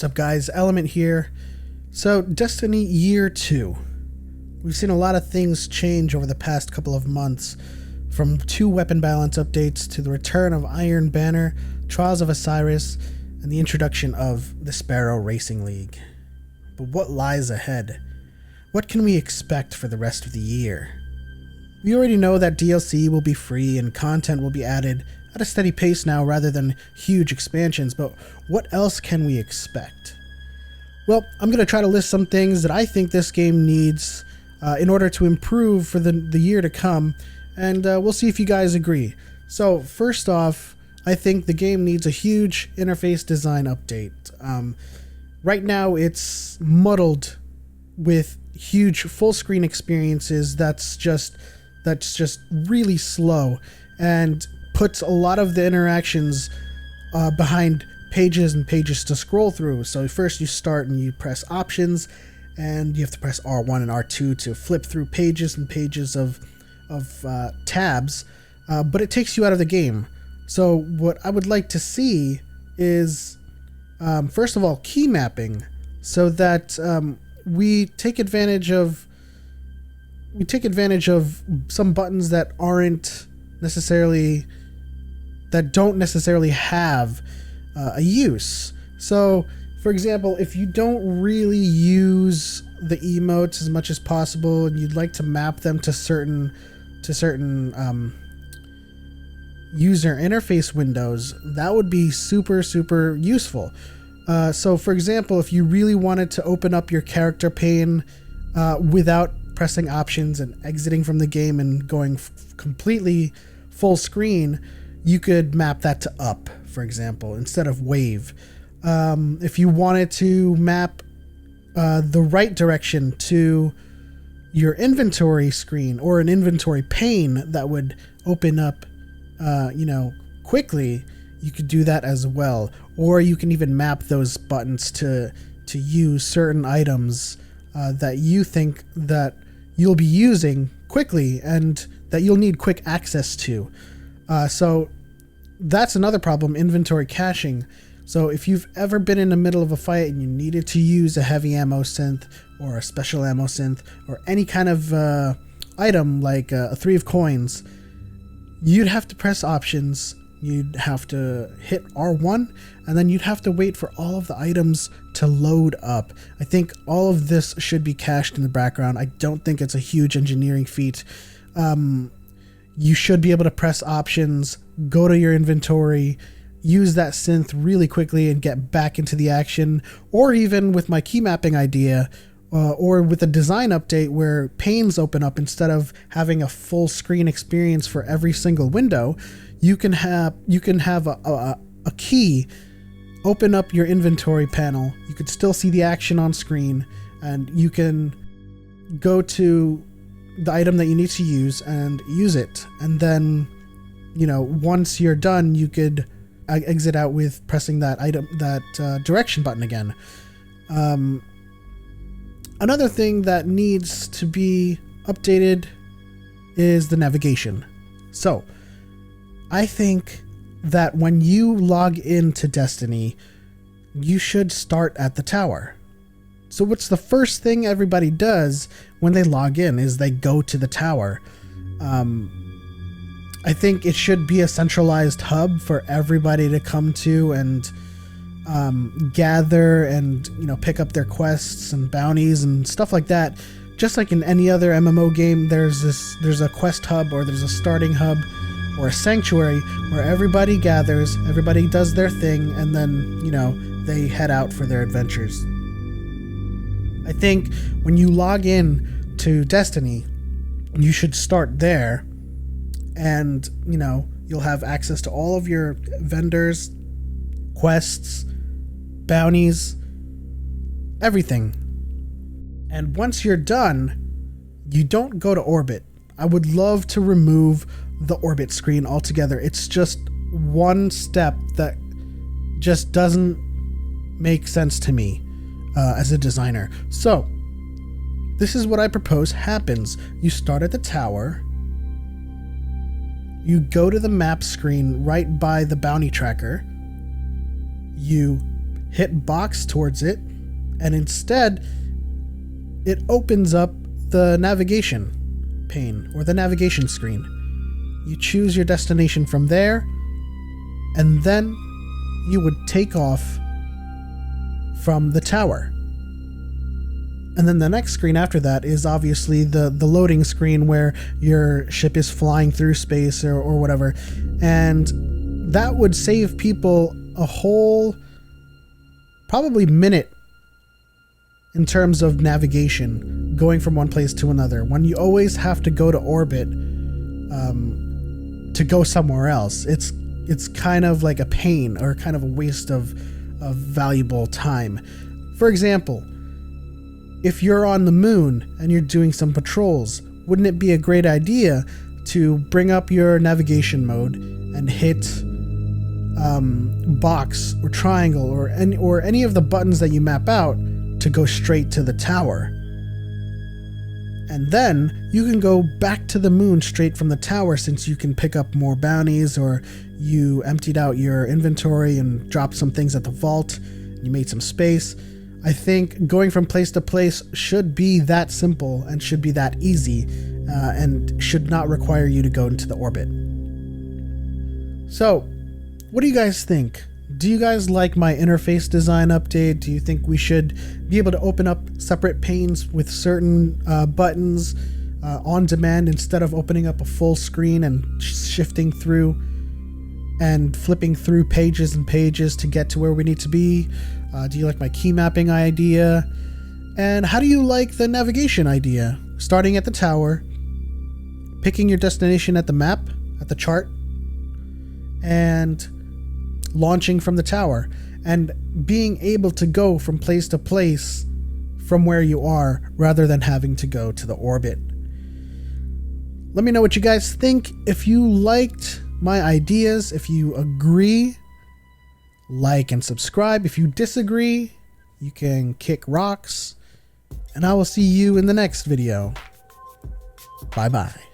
What's up, guys? Element here. So, Destiny Year 2. We've seen a lot of things change over the past couple of months, from 2 weapon balance updates to the return of Iron Banner, Trials of Osiris, and the introduction of the Sparrow Racing League. But what lies ahead? What can we expect for the rest of the year? We already know that DLC will be free and content will be added at a steady pace now rather than huge expansions, but what else can we expect? Well, I'm going to try to list some things that I think this game needs in order to improve for the year to come, and we'll see if you guys agree. So first off, I think the game needs a huge interface design update. Right now it's muddled with huge full screen experiences that's just really slow and puts a lot of the interactions behind pages and pages to scroll through. So first you start and you press options, and you have to press R1 and R2 to flip through pages and pages of tabs, but it takes you out of the game. So what I would like to see is, first of all, key mapping, so that we take advantage of some buttons that don't necessarily have a use. So, for example, if you don't really use the emotes as much as possible and you'd like to map them to certain user interface windows, that would be super useful. So, for example, if you really wanted to open up your character pane without pressing options and exiting from the game and going completely full screen, you could map that to up, for example, instead of wave. If you wanted to map the right direction to your inventory screen or an inventory pane that would open up quickly, you could do that as well. Or you can even map those buttons to use certain items that you think that you'll be using quickly and that you'll need quick access to. So that's another problem, inventory caching. So if you've ever been in the middle of a fight and you needed to use a heavy ammo synth or a special ammo synth or any kind of item like a 3 of coins, you'd have to press options, you'd have to hit R1, and then you'd have to wait for all of the items to load up. I think all of this should be cached in the background. I don't think it's a huge engineering feat. You should be able to press options, go to your inventory, use that synth really quickly and get back into the action. Or even with my key mapping idea, or with a design update where panes open up instead of having a full screen experience for every single window, you can have a key open up your inventory panel. You could still see the action on screen, and you can go to the item that you need to use and use it. And then, once you're done, you could exit out with pressing that direction button again. Another thing that needs to be updated is the navigation. So, I think that when you log into Destiny, you should start at the tower. So what's the first thing everybody does when they log in is they go to the tower. I think it should be a centralized hub for everybody to come to and gather and pick up their quests and bounties and stuff like that. Just like in any other MMO game, there's a quest hub, or there's a starting hub, or a sanctuary where everybody gathers, everybody does their thing, and then they head out for their adventures. I think when you log in to Destiny, you should start there, and you'll have access to all of your vendors, quests, bounties, everything. And once you're done, you don't go to orbit. I would love to remove the orbit screen altogether. It's just one step that just doesn't make sense to me as a designer. So this is what I propose happens. You start at the tower, you go to the map screen right by the bounty tracker, you hit box towards it, and instead it opens up the navigation pane or the navigation screen. You choose your destination from there, and then you would take off from the tower. And then the next screen after that is obviously the loading screen where your ship is flying through space or whatever. And that would save people a whole probably minute in terms of navigation, going from one place to another, when you always have to go to orbit to go somewhere else. It's kind of like a pain or kind of a waste of valuable time. For example, if you're on the moon and you're doing some patrols, wouldn't it be a great idea to bring up your navigation mode and hit box or triangle or any of the buttons that you map out to go straight to the tower? And then you can go back to the moon straight from the tower, since you can pick up more bounties, or you emptied out your inventory and dropped some things at the vault, you made some space. I think going from place to place should be that simple and should be that easy, and should not require you to go into the orbit. So, what do you guys think? Do you guys like my interface design update? Do you think we should be able to open up separate panes with certain buttons on demand, instead of opening up a full screen and shifting through and flipping through pages and pages to get to where we need to be? Do you like my key mapping idea? And how do you like the navigation idea? Starting at the tower, picking your destination at the map, at the chart, and launching from the tower, and being able to go from place to place from where you are, rather than having to go to the orbit. Let me know what you guys think. If you liked my ideas, if you agree, like and subscribe. If you disagree, you can kick rocks, and I will see you in the next video. Bye bye.